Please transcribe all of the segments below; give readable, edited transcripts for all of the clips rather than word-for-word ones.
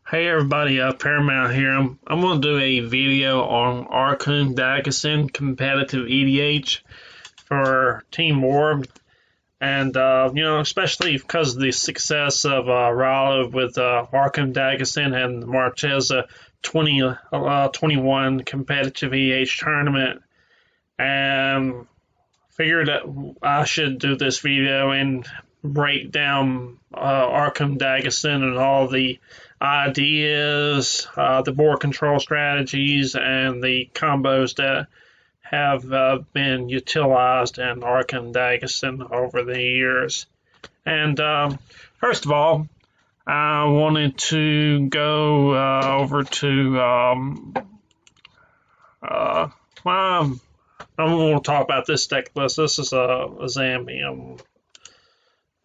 Hey everybody, Paramount here. I'm going to do a video on Arcum Dagsson competitive EDH for Team Orb, and especially because of the success of Rallo with Arcum Dagsson and Marchesa 21 competitive EDH tournament, and figured that I should do this video and break down Arcum Dagsson and all the ideas, the board control strategies, and the combos that have been utilized in Arcum Dagsson over the years. And first of all, I wanted to go over to I'm going to talk about this deck list. This is a Zambian.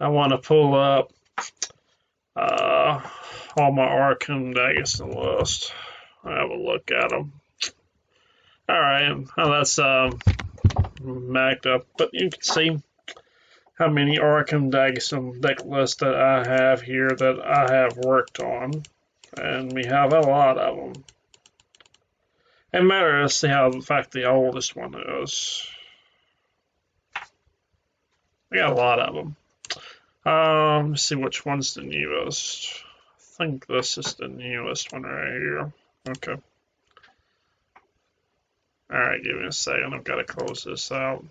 I want to pull up all my Arcum Dagsson list. Have a look at them. All right, well, that's macked up, but you can see how many Arcum Dagsson deck lists that I have here that I have worked on, and we have a lot of them. It matters to see how, in fact, the oldest one is. We got a lot of them. Let's see which one's the newest. I think this is the newest one right here. Okay. Alright, give me a second. I've got to close this out.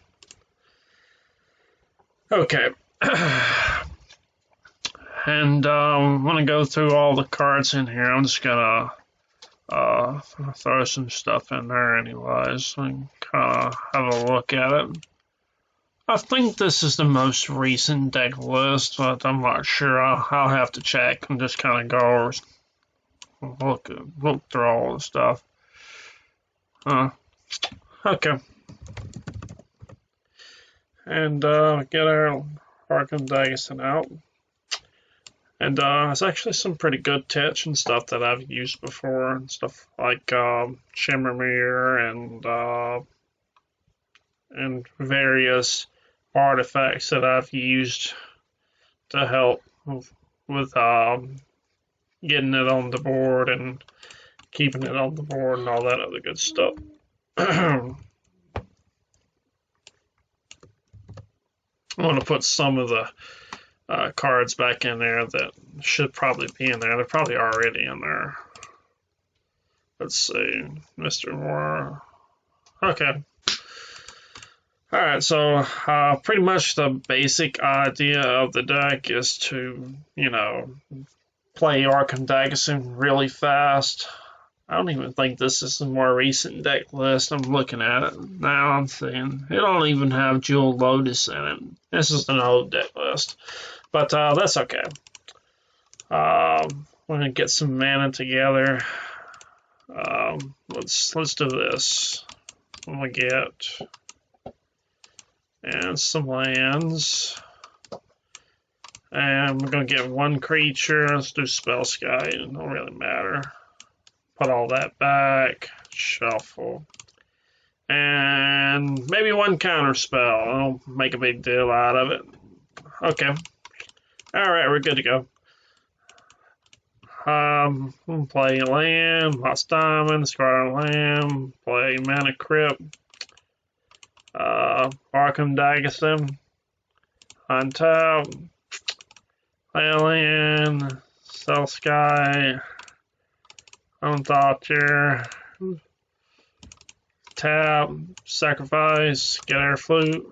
Okay. And I'm going to go through all the cards in here. I'm just going to throw some stuff in there anyways and kind of have a look at it. I think this is the most recent deck list, but I'm not sure. I'll have to check and just kind of go over, look through all the stuff. Okay. And get our Arcum Dagsson out. And it's actually some pretty good tech and stuff that I've used before, and stuff like Shimmer Mirror and various artifacts that I've used to help with getting it on the board and keeping it on the board and all that other good stuff. I want to put some of the cards back in there that should probably be in there. They're probably already in there. Let's see, Mr. Moore. Okay. Alright, so pretty much the basic idea of the deck is to, play Arcum Dagsson really fast. I don't even think this is a more recent deck list. I'm looking at it now. I'm seeing it don't even have Jewel Lotus in it. This is an old deck list, but that's okay. We're gonna get some mana together. Let's do this. I'm gonna get and some lands, and we're gonna get one creature. Let's do Spell Sky. It don't really matter. Put all that back, shuffle, and maybe one counter spell. I'll make a big deal out of it. Okay. All right, we're good to go. We'll play land, Lost Diamond, Scarlet Lamb, play Mana Crypt, Arcum Dagsson, untap, play land, Sell Sky, Unthacher, tap, sacrifice, get our flute.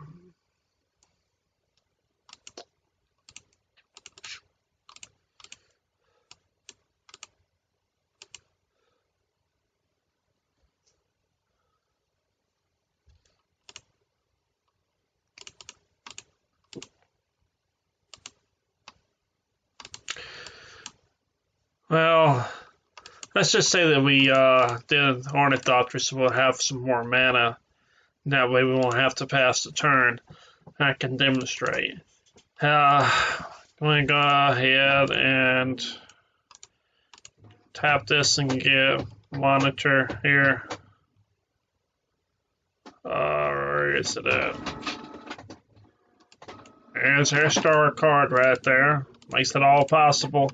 Well, let's just say that we did Ornithopter, so we'll have some more mana. That way we won't have to pass the turn. I can demonstrate. I'm going to go ahead and tap this and get Monitor here. Where is it at? There's our star card right there. Makes it all possible.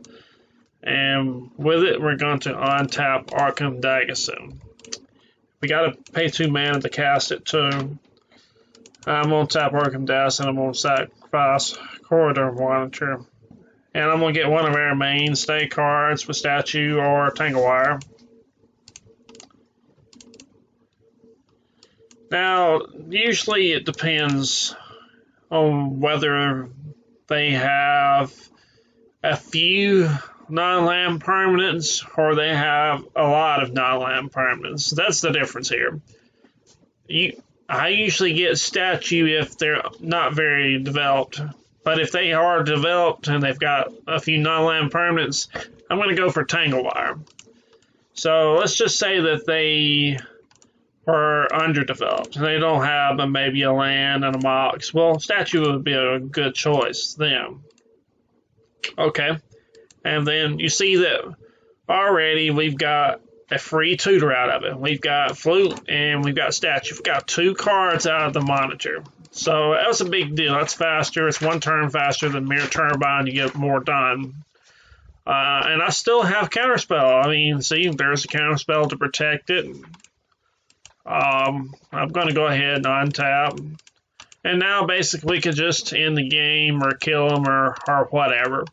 And with it, we're going to untap Arcum Dagsson. We got to pay 2 mana to cast it too. I'm going to tap Arcum Dagsson. I'm going to sacrifice Corridor Monitor. And I'm going to get one of our mainstay cards with Statue or Tanglewire. Now, usually it depends on whether they have a few non-land permanents or they have a lot of non-land permanents. That's the difference here. I usually get Statue if they're not very developed. But if they are developed and they've got a few non-land permanents, I'm going to go for Tanglewire. So let's just say that they are underdeveloped and they don't have maybe a land and a mox. Well, Statue would be a good choice then. Okay. And then you see that already we've got a free tutor out of it. We've got Flute and we've got Statue. We've got 2 cards out of the monitor. So that was a big deal. That's faster. It's 1 turn faster than Mirror Turbine. You get more done. And I still have Counterspell. I mean, see, there's a Counterspell to protect it. I'm going to go ahead and untap. And now basically we could just end the game or kill them or whatever.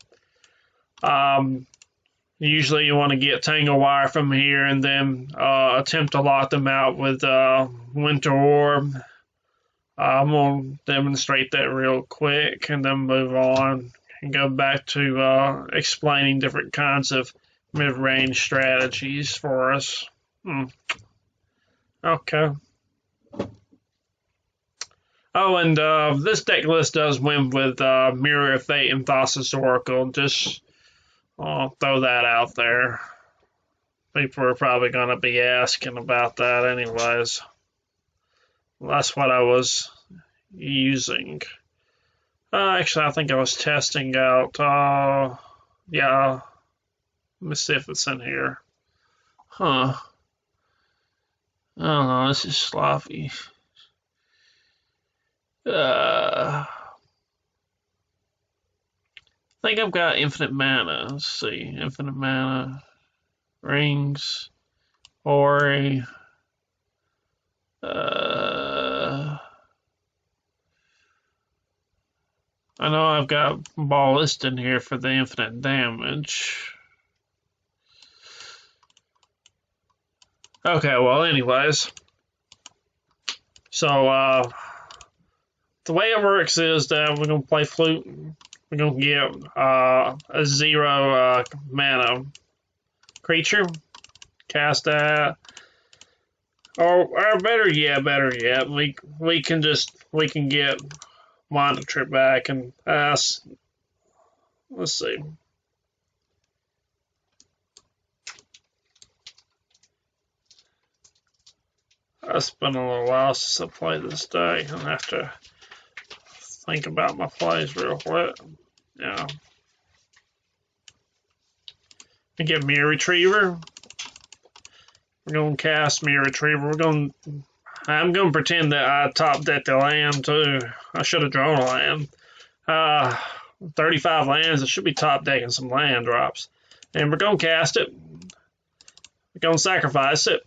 Usually you want to get Tanglewire from here and then attempt to lock them out with Winter Orb. I'm going to demonstrate that real quick and then move on and go back to explaining different kinds of mid-range strategies for us. Okay. Oh, and this deck list does win with Mirror of Fate and Thassa's Oracle. Just throw that out there. People are probably going to be asking about that anyways. That's what I was using. Actually, I think I was testing out. Yeah. Let me see if it's in here. Huh. I don't know. This is sloppy. I think I've got infinite mana. Let's see. Infinite mana. Rings. Ori. I know I've got Ballist in here for the infinite damage. Okay, well, anyways. So, the way it works is that we're going to play Flute. We're going to get a 0 mana creature. Cast that. Or better yet, we can get Monitor back and let's see. It's been a little while since I played this deck. I have to think about my plays real quick. Yeah. I get Mirror Retriever. We're going to cast Mirror Retriever. I'm going to pretend that I top decked the land too. I should have drawn a land. 35 lands. It should be top decking some land drops. And we're going to cast it. We're going to sacrifice it.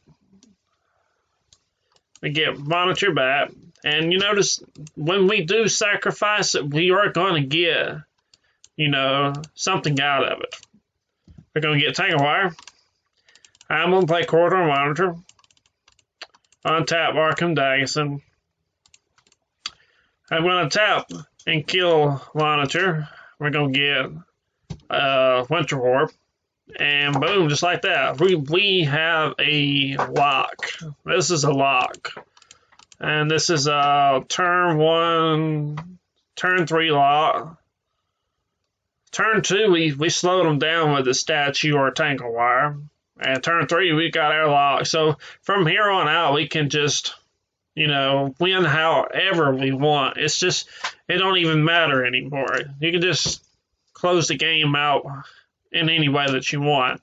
We get Monitor back. And you notice when we do sacrifice it, we are going to get, something out of it. We're going to get Tanglewire. I'm going to play Corridor Monitor. Untap Arcum Dagsson. I'm going to tap and kill Monitor. We're going to get Winter Orb. And boom, just like that. We have a lock. This is a lock. And this is a turn 1, turn 3 lock. Turn 2, we slowed them down with a Statue or a Tanglewire. And turn 3, we got our lock. So from here on out, we can just, win however we want. It's just, it don't even matter anymore. You can just close the game out in any way that you want.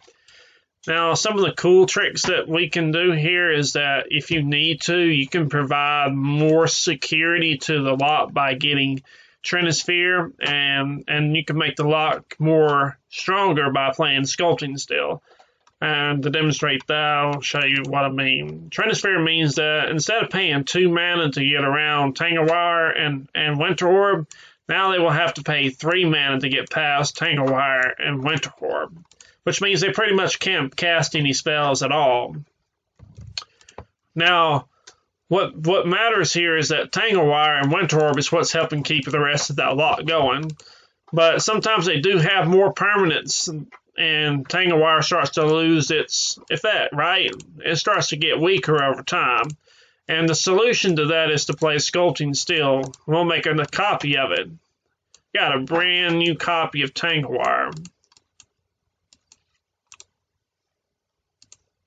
Now, some of the cool tricks that we can do here is that if you need to, you can provide more security to the lock by getting Trinisphere, and you can make the lock more stronger by playing Sculpting Steel. And to demonstrate that, I'll show you what I mean. Trinisphere means that instead of paying 2 mana to get around Tanglewire and Winter Orb, now they will have to pay 3 mana to get past Tanglewire and Winter Orb, which means they pretty much can't cast any spells at all. Now, what matters here is that Tanglewire and Winter Orb is what's helping keep the rest of that lot going. But sometimes they do have more permanence, and Tanglewire starts to lose its effect, right? It starts to get weaker over time. And the solution to that is to play Sculpting Steel. We'll make a copy of it. Got a brand new copy of Tanglewire.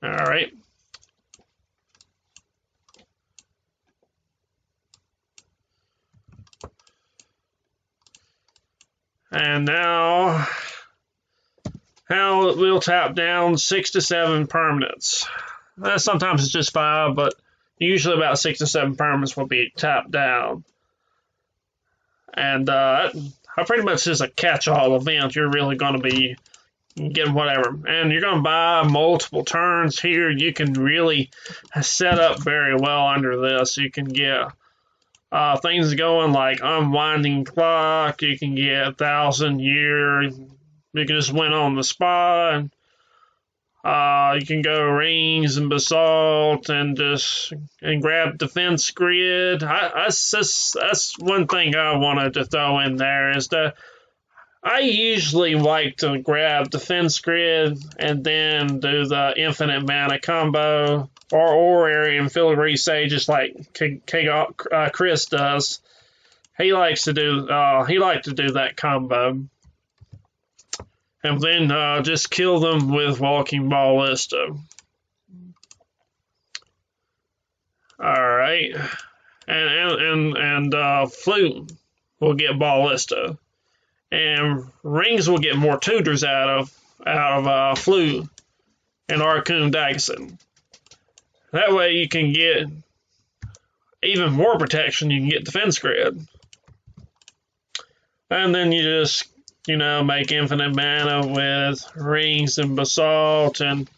All right. And now we'll tap down 6 to 7 permanents. Sometimes it's just 5, but usually about 6 to 7 permanents will be tapped down. And pretty much is a catch-all event. You're really going to be getting whatever. And you're going to buy multiple turns here. You can really set up very well under this. You can get things going like Unwinding Clock. You can get 1,000 Year. You can just win on the spot. You can go Rings and Basalt and grab Defense Grid. That's one thing I wanted to throw in there is that I usually like to grab Defense Grid and then do the Infinite Mana combo or Orrery and Filigree Sages like Chris does. He likes to do that combo. And then just kill them with Walking Ballista. Alright. And Flute will get Ballista. And Rings will get more tutors out of Flute and Arcum Dagsson. That way you can get even more protection. You can get Defense Grid. And then you just make Infinite Mana with Rings and Basalt and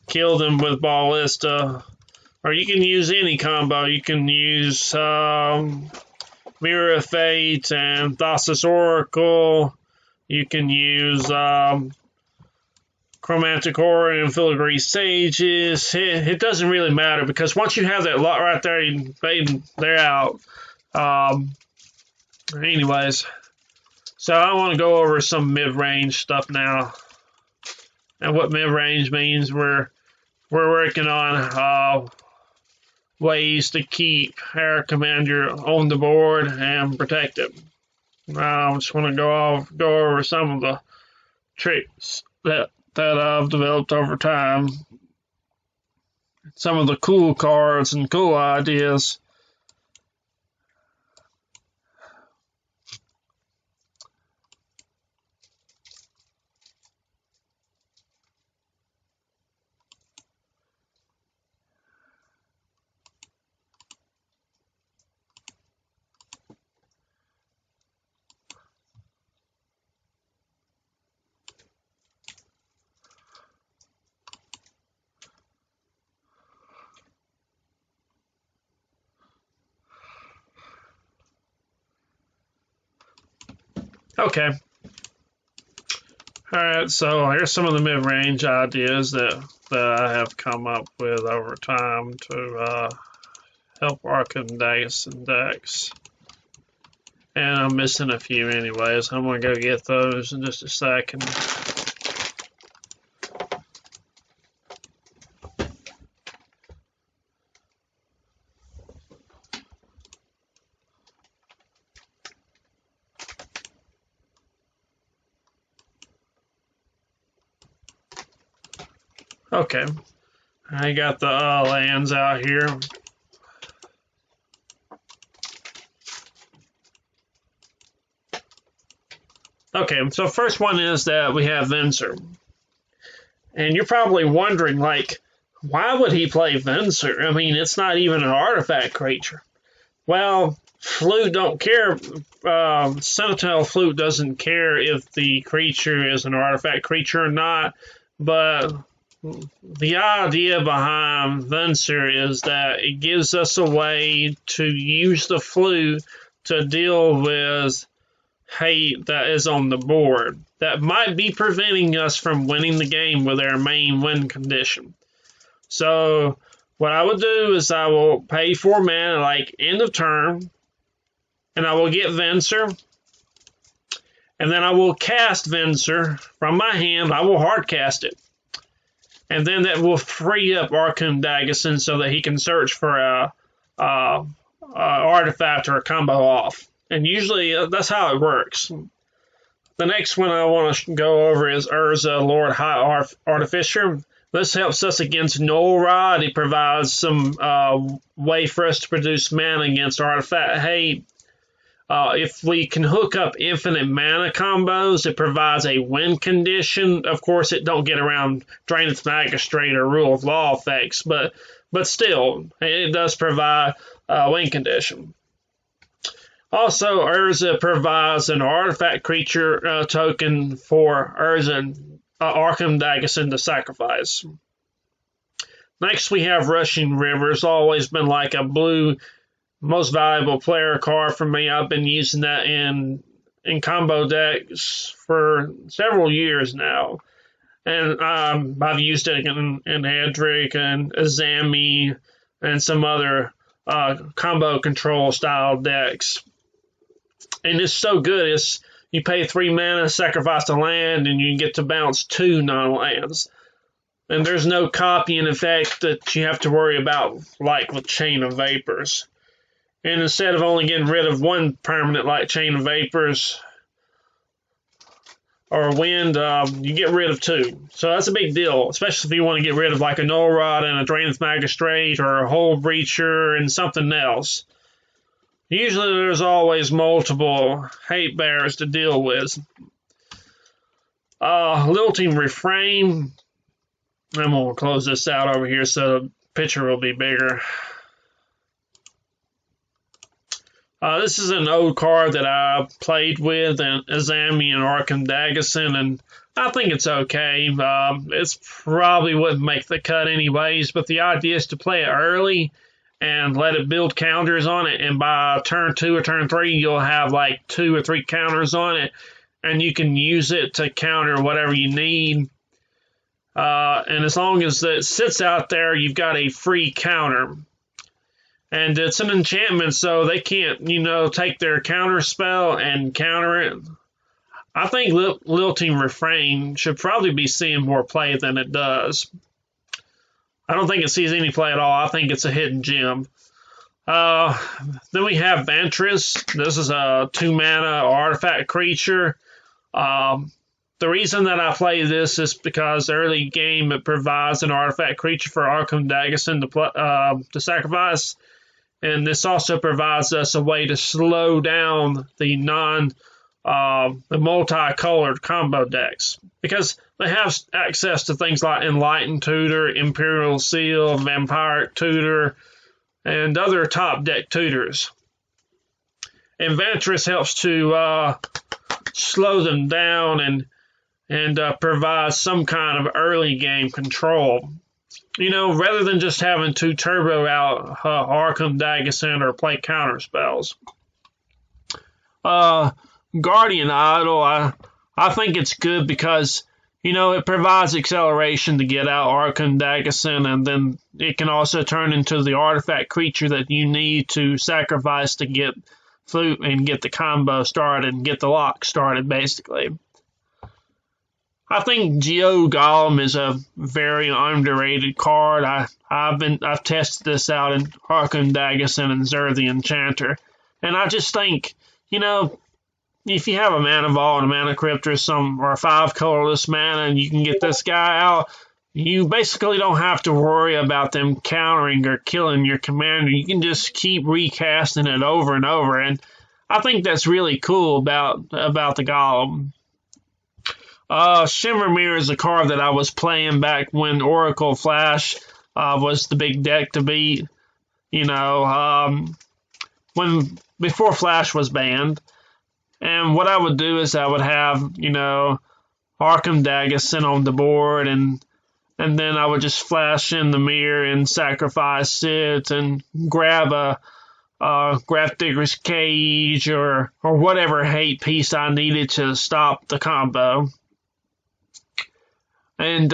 kill them with Ballista. Or you can use any combo. You can use Mirror of Fate and Thassa's Oracle. You can use Chromatic Aura and Filigree Sages. It doesn't really matter because once you have that lot right there, they're out. Anyways. So I want to go over some mid-range stuff now. And what mid-range means, we're working on ways to keep our commander on the board and protect it. I just want to go over some of the tricks that I've developed over time. Some of the cool cards and cool ideas. Okay. Alright, so here's some of the mid-range ideas that I have come up with over time to help Arcum Dagsson decks. And I'm missing a few anyways. I'm going to go get those in just a second. Okay, I got the lands out here. Okay, so first one is that we have Ventress. And you're probably wondering, like, why would he play Ventress? I mean, it's not even an artifact creature. Well, Flute don't care. Sentinel Flute doesn't care if the creature is an artifact creature or not, but the idea behind Ventress is that it gives us a way to use the flute to deal with hate that is on the board that might be preventing us from winning the game with our main win condition. So what I would do is I will pay 4 mana like end of turn, and I will get Ventress, and then I will cast Ventress from my hand. I will hard cast it, and then that will free up Arcum Dagsson so that he can search for a artifact or a combo off. And usually that's how it works. The next one I want to go over is Urza, Lord High Artificer. This helps us against Null Rod. It provides some way for us to produce mana against artifact hate. If we can hook up infinite mana combos, it provides a win condition. Of course, it don't get around Draineth Magistrate or Rule of Law effects, but still, it does provide a win condition. Also, Urza provides an artifact creature token for Urza Arcum Dagsson to sacrifice. Next, we have Rushing River. It's always been like a blue most valuable player card for me. I've been using that in combo decks for several years now. And I've used it in Edric and Azami and some other combo control style decks. And it's so good. You pay 3 mana, sacrifice a land, and you get to bounce 2 non-lands. And there's no copying effect that you have to worry about like with Chain of Vapors. And instead of only getting rid of 1 permanent like Chain of Vapors or Wind, you get rid of 2. So that's a big deal, especially if you want to get rid of like a Null Rod and a Draineth Magistrate or a Hole Breacher and something else. Usually there's always multiple hate bearers to deal with. Lilting Refrain. I'm going to close this out over here so the picture will be bigger. This is an old card that I played with in Azami and Arcum Dagsson, and I think it's okay. It's probably wouldn't make the cut anyways, but the idea is to play it early and let it build counters on it, and by turn 2 or turn 3, you'll have like 2 or 3 counters on it, and you can use it to counter whatever you need. And as long as it sits out there, you've got a free counter. And it's an enchantment, so they can't, take their counter spell and counter it. I think Lilting Refrain should probably be seeing more play than it does. I don't think it sees any play at all. I think it's a hidden gem. Then we have Ventress. This is a 2-mana artifact creature. The reason that I play this is because early game it provides an artifact creature for Arcum Dagsson to sacrifice. And this also provides us a way to slow down the multicolored combo decks, because they have access to things like Enlightened Tutor, Imperial Seal, Vampiric Tutor, and other top deck tutors. And Ventress helps to slow them down and provide some kind of early game control. Rather than just having to turbo out Arcum Dagsson or play counter spells. Guardian Idol, I think it's good because, it provides acceleration to get out Arcum Dagsson, and then it can also turn into the artifact creature that you need to sacrifice to get Flute and get the combo started and get the lock started, basically. I think Geo Golem is a very underrated card. I've tested this out in Arcum Dagsson and Zur the Enchanter, and I just think, if you have a Mana Vault and a Mana Crypt or a 5 colorless mana and you can get this guy out, you basically don't have to worry about them countering or killing your commander. You can just keep recasting it over and over, and I think that's really cool about the Golem. Shimmer Mirror is a card that I was playing back when Oracle Flash was the big deck to beat. before Flash was banned. And what I would do is I would have, you know, Arcum Dagsson on the board, and then I would just flash in the mirror and sacrifice it and grab a Digger's Cage or whatever hate piece I needed to stop the combo. And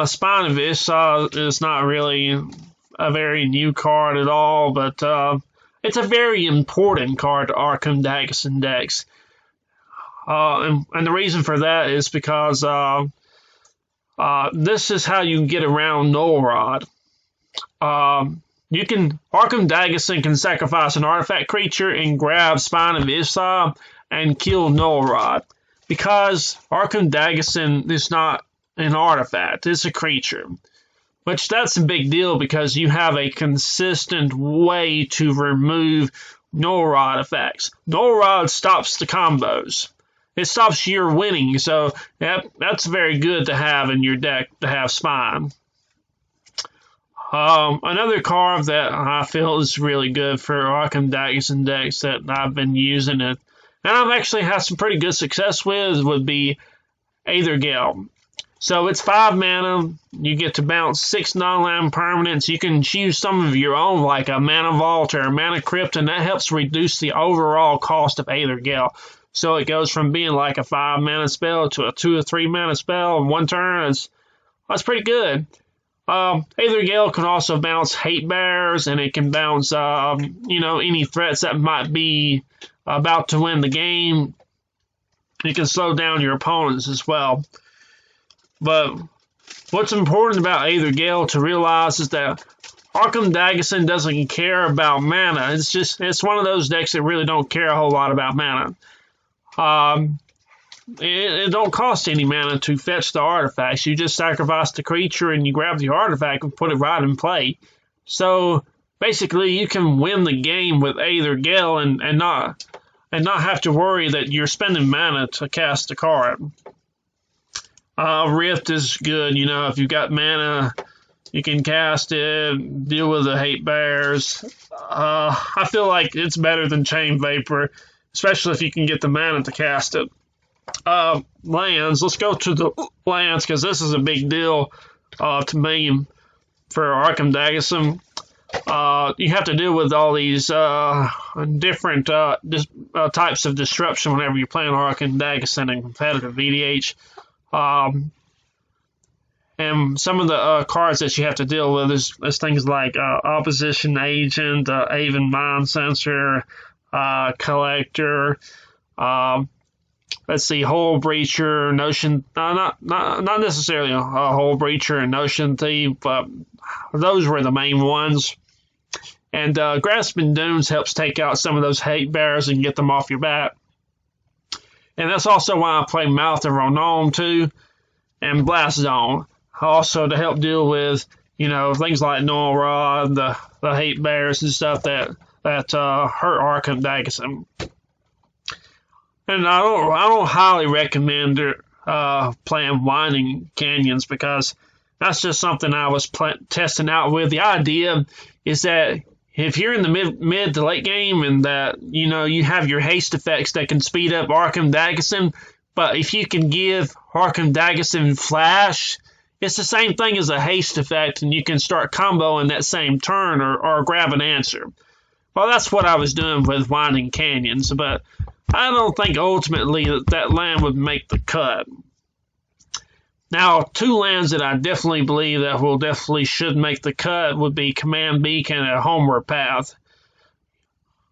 Spine of Issa is not really a very new card at all, but it's a very important card to Arcum Dagsson decks. And the reason for that is because this is how you can get around Null Rod. Arcum Dagsson can sacrifice an artifact creature and grab Spine of Issa and kill Null Rod. Because Arcum Dagsson is not an artifact, it's a creature. Which that's a big deal because you have a consistent way to remove Null Rod effects. Null Rod stops the combos. It stops your winning, so that's very good to have in your deck, to have Spine. Another card that I feel is really good for Arcum Dagsson decks that I've been using it, and I've actually had some pretty good success with, would be Aether Gale. So it's 5 mana, you get to bounce 6 non-land permanents, you can choose some of your own like a Mana Vault or a Mana Crypt, and that helps reduce the overall cost of Aether Gale. So it goes from being like a 5 mana spell to a 2 or 3 mana spell in one turn. That's pretty good. Aether Gale can also bounce Hate Bears, and it can bounce you know, any threats that might be about to win the game. It can slow down your opponents as well. But what's important about Aether Gale to realize is that Arcum Dagsson doesn't care about mana. It's one of those decks that really don't care a whole lot about mana. It don't cost any mana to fetch the artifacts. You just sacrifice the creature and you grab the artifact and put it right in play. So basically, you can win the game with Aether Gale and not have to worry that you're spending mana to cast a card. Rift is good. You know, if you've got mana, you can cast it, deal with the Hate Bears. I feel like it's better than Chain Vapor, especially if you can get the mana to cast it. Lands. Let's go to the lands because this is a big deal to me for Arcum Dagsson. You have to deal with all these different types of disruption whenever you're playing Arcum Dagsson in competitive EDH. And some of the cards that you have to deal with is things like Opposition Agent, Aven Mind Sensor, Collector, let's see, Hole Breacher, Notion, not necessarily a Hole Breacher and Notion Thief, but those were the main ones. And Grasping Dunes helps take out some of those Hate Bears and get them off your back. And that's also why I play Mouth of Ronom too, and Blast Zone, also to help deal with, you know, things like Null Rod, the Hate Bears and stuff that hurt Arcum Dagsson. And I don't highly recommend playing Winding Canyons because that's just something I was testing out with. The idea is that if you're in the mid to late game and that, you know, you have your haste effects that can speed up Arcum Dagsson, but if you can give Arcum Dagsson Flash, it's the same thing as a haste effect, and you can start comboing that same turn or grab an answer. Well, that's what I was doing with Winding Canyons, but I don't think ultimately that land would make the cut. Now, 2 lands that I definitely believe that should make the cut would be Command Beacon and Homeward Path.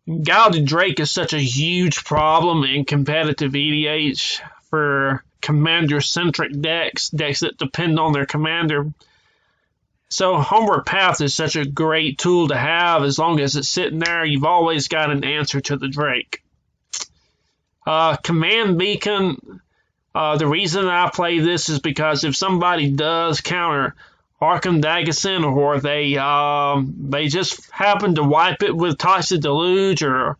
Gilded Drake is such a huge problem in competitive EDH for commander-centric decks that depend on their commander. So Homeward Path is such a great tool to have. As long as it's sitting there, you've always got an answer to the Drake. Command Beacon, the reason I play this is because if somebody does counter Arcum Dagsson, or they just happen to wipe it with Untitled Deluge, or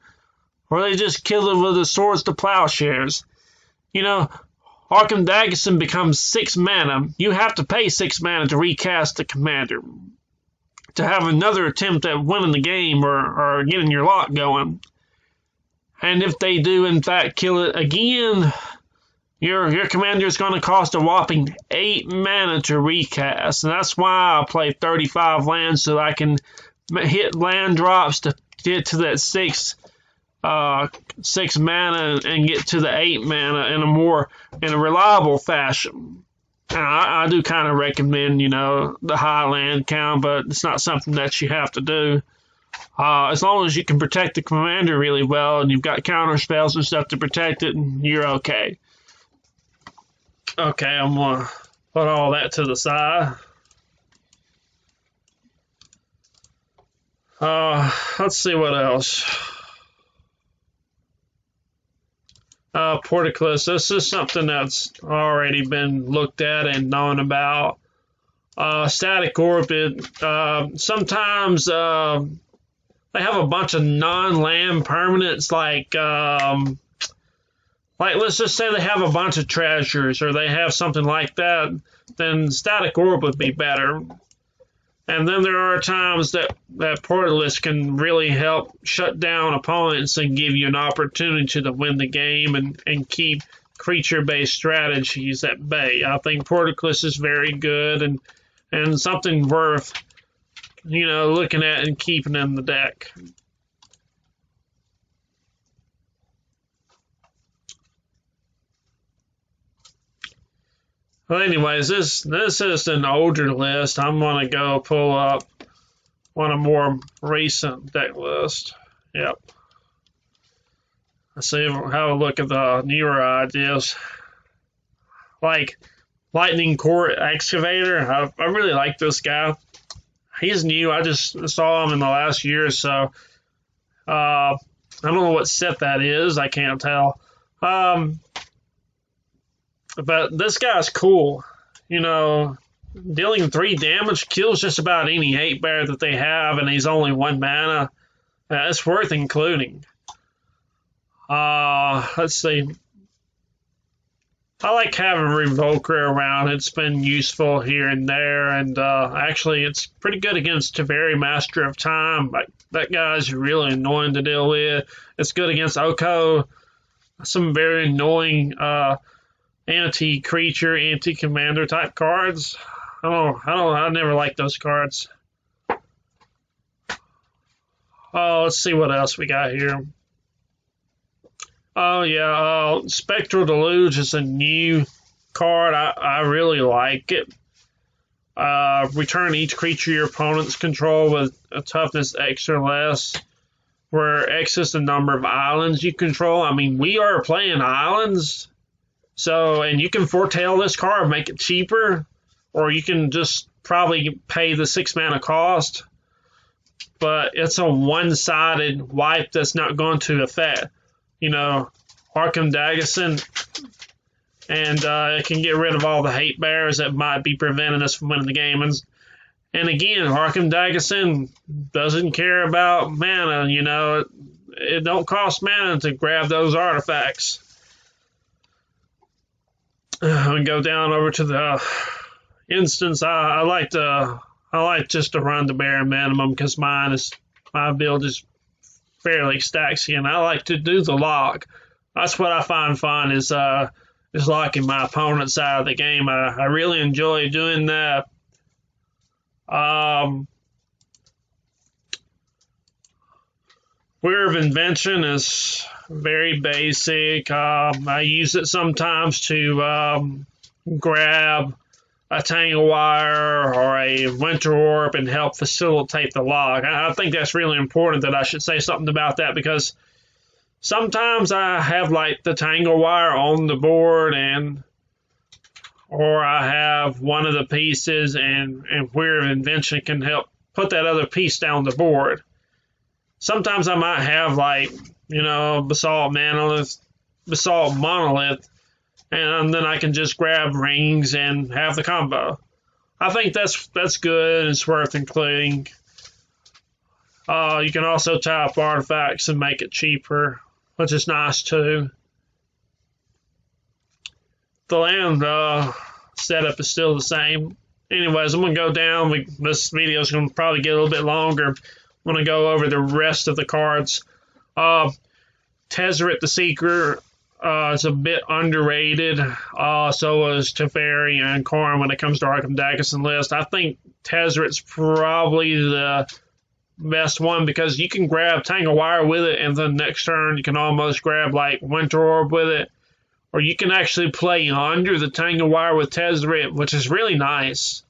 they just kill it with the Swords to Plowshares, you know, Arcum Dagsson becomes 6 mana. You have to pay 6 mana to recast the commander to have another attempt at winning the game or getting your lock going. And if they do in fact kill it again, your commander is going to cost a whopping 8 mana to recast. And that's why I play 35 lands, so I can hit land drops to get to that 6 mana and get to the 8 mana in a reliable fashion. And I do kind of recommend, the high land count, but it's not something that you have to do. As long as you can protect the commander really well and you've got counter spells and stuff to protect it, you're okay. Okay, I'm going to put all that to the side. Let's see what else. Portcullis, this is something that's already been looked at and known about. Static Orbit, sometimes they have a bunch of non-land permanents, like let's just say they have a bunch of treasures or they have something like that, then Static Orb would be better. And then there are times that Portcullis can really help shut down opponents and give you an opportunity to win the game and keep creature-based strategies at bay. I think Portcullis is very good and something worth, looking at and keeping in the deck. Well, anyways, this is an older list. I'm going to go pull up one of more recent deck list. Yep. Let's see, have a look at the newer ideas. Like Lightning Core Excavator. I really like this guy. He's new. I just saw him in the last year or so. I don't know what set that is. I can't tell. But this guy's cool. Dealing 3 damage kills just about any 8-bear that they have, and he's only 1 mana. It's worth including. Let's see. I like having Revoker around. It's been useful here and there, and actually it's pretty good against Teferi, Master of Time. That guy's really annoying to deal with. It's good against Oko. Some very annoying anti-creature, anti-commander type cards. I never liked those cards. Oh, let's see what else we got here. Oh yeah, Spectral Deluge is a new card. I really like it. Return each creature your opponents control with a toughness X or less, where X is the number of islands you control. I mean, we are playing islands. So, and you can foretell this card, make it cheaper, or you can just probably pay the 6 mana cost. But it's a one-sided wipe that's not going to affect, Arcum Dagsson. And it can get rid of all the hate bears that might be preventing us from winning the game. And again, Arcum Dagsson doesn't care about mana, It don't cost mana to grab those artifacts. We go down over to the instance. I like just to run the bare minimum because my build is fairly stacksy, and I like to do the lock. That's what I find fun is locking my opponent's out of the game. I really enjoy doing that. Weir of Invention is very basic. I use it sometimes to grab a Tangle Wire or a Winter Orb and help facilitate the lock. I think that's really important that I should say something about that, because sometimes I have the Tangle Wire on the board or I have one of the pieces and Weir of Invention can help put that other piece down the board. Sometimes I might have Basalt Monolith, and then I can just grab rings and have the combo. I think that's good. It's worth including. You can also tie up artifacts and make it cheaper, which is nice too. The land setup is still the same. Anyways, I'm going to go down. This video is going to probably get a little bit longer. I'm going to go over the rest of the cards. Tezzeret the Seeker is a bit underrated. So is Teferi and Corrin when it comes to Arcum Dagsson list. I think Tezzeret's probably the best one because you can grab Tangle Wire with it, and then next turn you can almost grab like Winter Orb with it. Or you can actually play under the Tangle Wire with Tezzeret, which is really nice.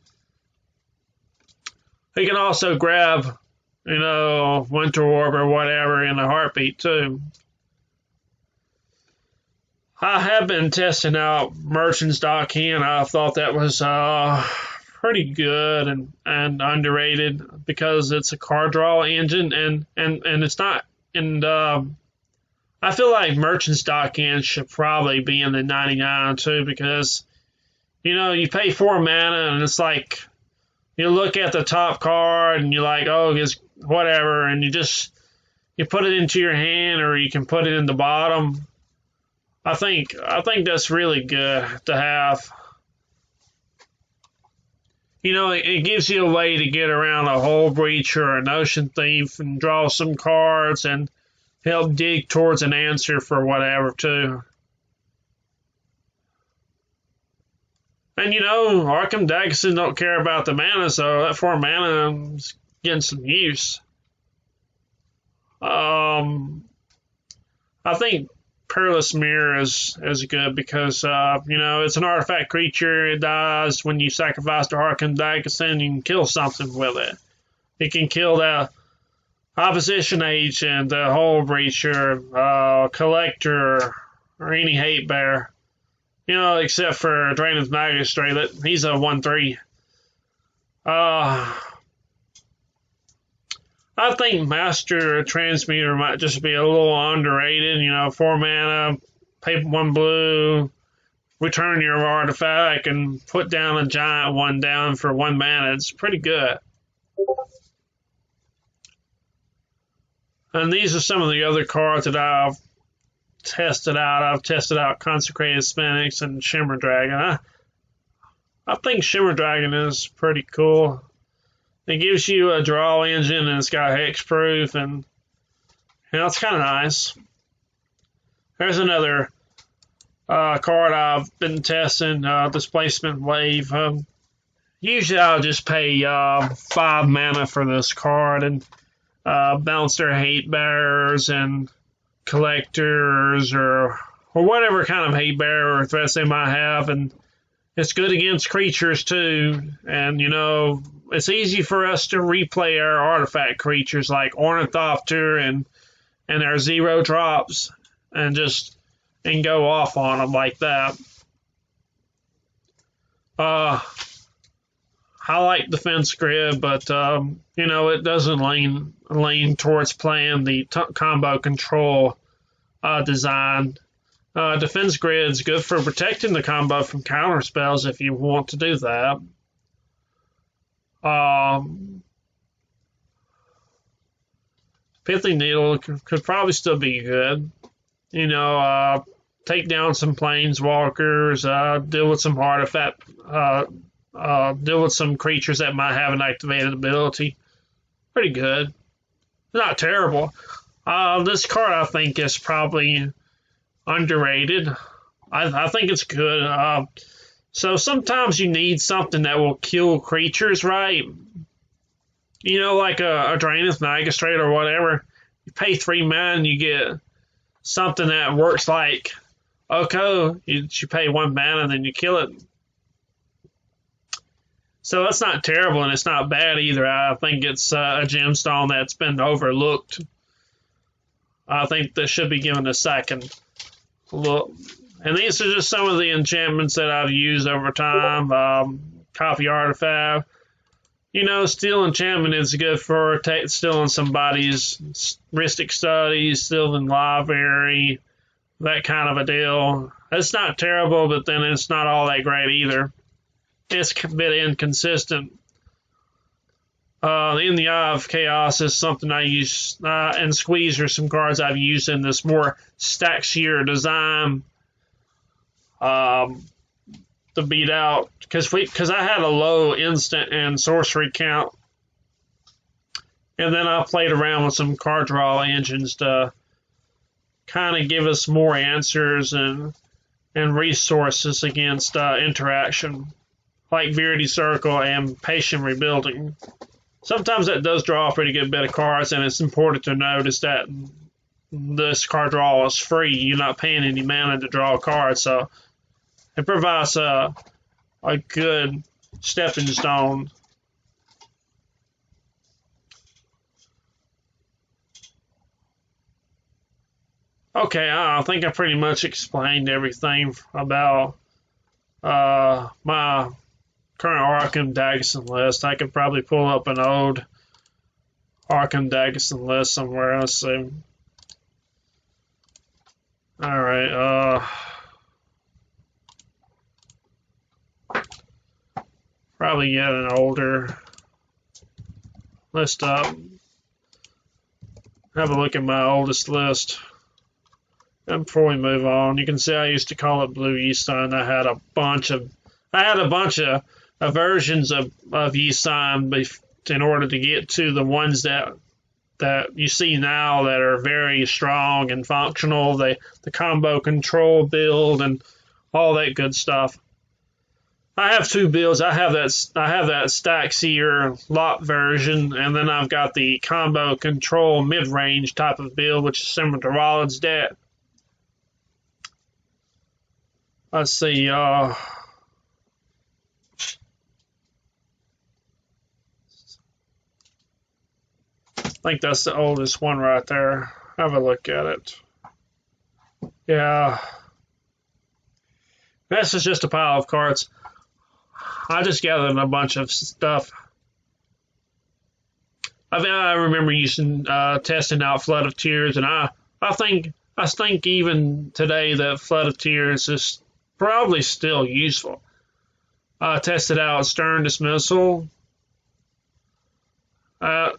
You can also grab, Winter Orb or whatever in a heartbeat too. I have been testing out Merchant's Dock and I thought that was pretty good and underrated because it's a card draw engine and it's not. And I feel like Merchant's Dock should probably be in the 99 too because, you pay 4 mana and it's like you look at the top card and you're like, oh, it's whatever, and you put it into your hand or you can put it in the bottom. I think that's really good to have. It gives you a way to get around a Hull Breach or an Ocean Thief and draw some cards and help dig towards an answer for whatever too. And Arcum Dagsson don't care about the mana, so that 4 mana is getting some use. I think Perilous Mirror is good because it's an artifact creature. It dies when you sacrifice the Arcum Dagsson. You can kill something with it. It can kill the opposition agent, the Hull Breacher, Collector, or any hate bear. Except for Draenith Magistrate. He's a 1/3. I think Master Transmuter might just be a little underrated. 4 mana, pay 1 blue, return your artifact, and put down a giant 1 down for 1 mana. It's pretty good. And these are some of the other cards that I've tested out. I've tested out Consecrated Sphinx and Shimmer Dragon. I think Shimmer Dragon is pretty cool. It gives you a draw engine and it's got hexproof and it's kind of nice. There's another card I've been testing, Displacement Wave. Usually I'll just pay 5 mana for this card and bounce their hate bearers and collectors or whatever kind of hate bearer or threats they might have, and it's good against creatures too. And it's easy for us to replay our artifact creatures like Ornithopter and our 0 drops and go off on them like that. I like Defense Grid, but it doesn't lean towards playing the combo control design. Defense Grid's good for protecting the combo from counter spells if you want to do that. Pithing Needle could probably still be good. Take down some planeswalkers, deal with some artifact, deal with some creatures that might have an activated ability. Pretty good. Not terrible. This card I think is probably underrated. I think it's good. So sometimes you need something that will kill creatures, right? Like a Draenith Magistrate or whatever. You pay 3 mana and you get something that works like Oko. You pay 1 mana and then you kill it. So that's not terrible and it's not bad either. I think it's a gemstone that's been overlooked. I think that should be given a second look. And these are just some of the enchantments that I've used over time. Copy Artifact. Steel Enchantment is good for stealing somebody's Mystic Studies, stealing Library, that kind of a deal. It's not terrible, but then it's not all that great either. It's a bit inconsistent. In the Eye of Chaos is something I use, and Squeeze are some cards I've used in this more Staxier design to beat out, because I had a low instant and sorcery count, and then I played around with some card draw engines to kind of give us more answers and resources against interaction, like Verity Circle and Patient Rebuilding. Sometimes that does draw a pretty good bit of cards, and it's important to notice that this card draw is free. You're not paying any mana to draw a card, so it provides a good stepping stone. Okay, I think I pretty much explained everything about my current Arcum Dagsson list. I could probably pull up an old Arcum Dagsson list somewhere. Let's see. Alright, probably get an older list up. Have a look at my oldest list. And before we move on, you can see I used to call it Blue Yeastone. I had a bunch of versions of Yeastone in order to get to the ones that you see now that are very strong and functional. The combo control build and all that good stuff. I have two builds. I have that Staxier lot version, and then I've got the combo control mid-range type of build, which is similar to Rollin's deck. Let's see. I think that's the oldest one right there. Have a look at it. Yeah. This is just a pile of cards. I just gathered a bunch of stuff. I remember using testing out Flood of Tears, and I think even today that Flood of Tears is probably still useful. I tested out Stern Dismissal.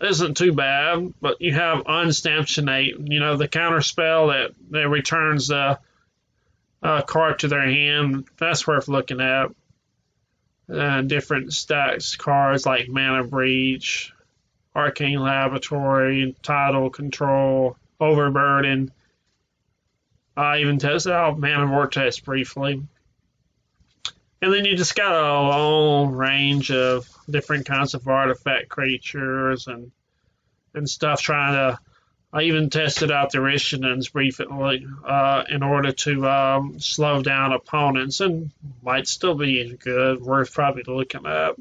Isn't too bad, but you have Unstampionate, you know, the counter spell that returns the card to their hand. That's worth looking at. Different stacks cards like Mana Breach, Arcane Laboratory, Tidal Control, Overburden. I even tested out Mana Vortex briefly. And then you just got a long range of different kinds of artifact creatures and stuff I even tested out the Rishanans briefly in order to slow down opponents, and might still be good, worth probably looking at.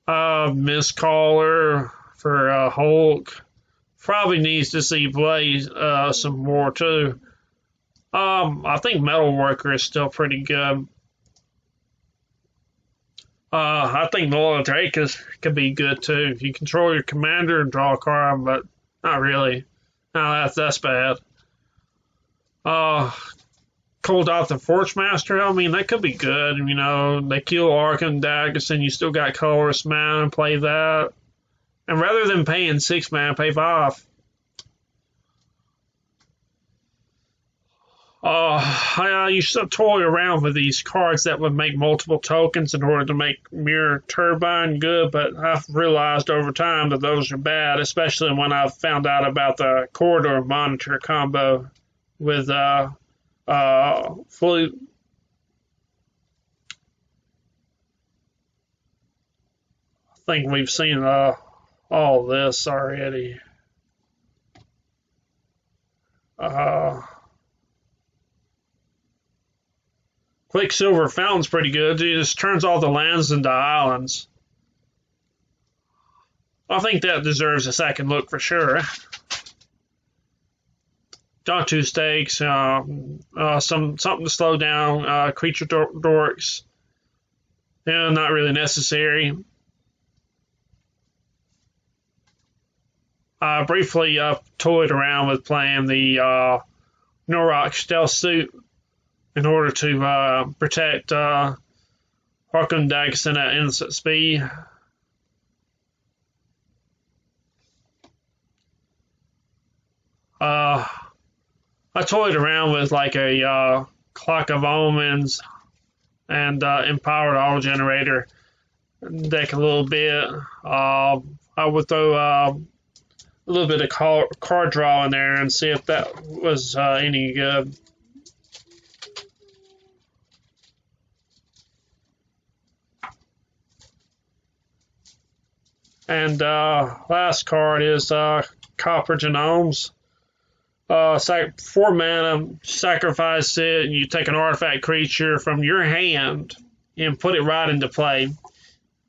Mistcaller for Hulk probably needs to see play some more too. I think Metalworker is still pretty good. I think Loyal Drake could be good too. If you control your commander and draw a card, but not really. No, that's bad. Cold Out the Forgemaster, I mean, that could be good. You know, they kill Arcum Dagsson, you still got colorless mana and play that. And rather than paying 6 mana, pay 5. I used to toy around with these cards that would make multiple tokens in order to make Mirror Turbine good, but I've realized over time that those are bad, especially when I've found out about the Corridor Monitor combo with fully. I think we've seen all this already. Quicksilver Fountain's pretty good. It just turns all the lands into islands. I think that deserves a second look for sure. Jontu Stakes, something to slow down creature dorks. Yeah, not really necessary. I briefly toyed around with playing the Norok Stealth Suit in order to protect Arcum Dagsson at instant speed. I toyed around with like a Clock of Omens and Empowered Auto Generator deck a little bit. I would throw a little bit of card draw in there and see if that was any good. And last card is Copper Genomes. 4 mana, sacrifice it, and you take an artifact creature from your hand and put it right into play.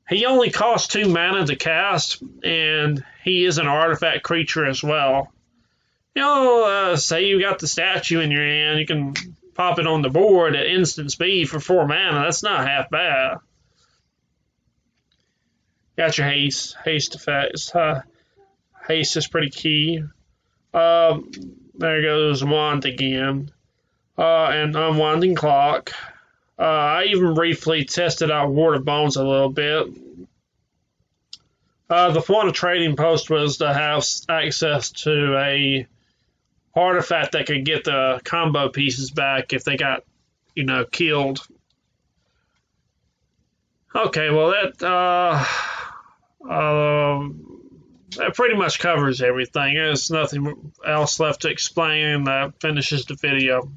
He only costs 2 mana to cast, and he is an artifact creature as well. You know, say you got the statue in your hand, you can pop it on the board at instant speed for 4 mana. That's not half bad. Got your haste effects. Haste is pretty key. There goes Wand again. And Unwinding Clock. I even briefly tested out Ward of Bones a little bit. The point of Trading Post was to have access to a artifact that could get the combo pieces back if they got, you know, killed. Okay, well that pretty much covers everything. There's nothing else left to explain. That finishes the video.